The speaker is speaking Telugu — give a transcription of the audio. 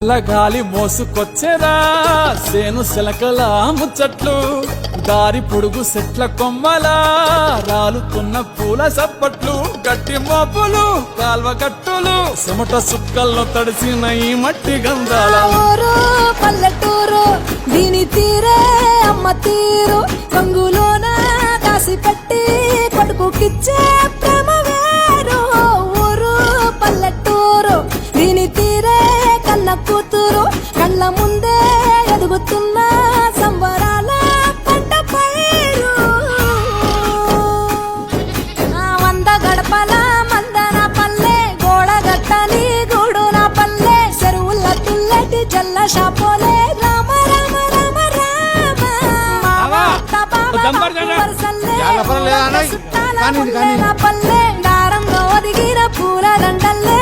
గాలి మోసుకొచ్చేరా సేను శిలకల ముచ్చట్లు దారి పొడుగు సెట్ల కొమ్మలా రాలుతున్న పూల సప్పట్లు గట్టి మోపులు కాల్వ కట్టులు చెమట సుక్కల్లో తడిసిన ఈ మట్టి గంధాల ఊరు పల్లెటూరు దీని తీరే అమ్మ తీరు రంగులోన కాసి పెట్టి కొడుకుకిచ్చే ప్రేమ వేరు ఊరు పల్లెటూరు దీని తీరే కన్న కూతురు కళ్ళ ముందే ఎదుగుతున్న సంబరాల పంట పైరు వంద గడపల మందన పల్లె గోడగట్టని గూడు నా పల్లె చెరువుల తుల్లటి జల్ల షాపోలే రామ రామ రామ రామ పల్లె దారంలో ఒదిగిన పూల దండల్లే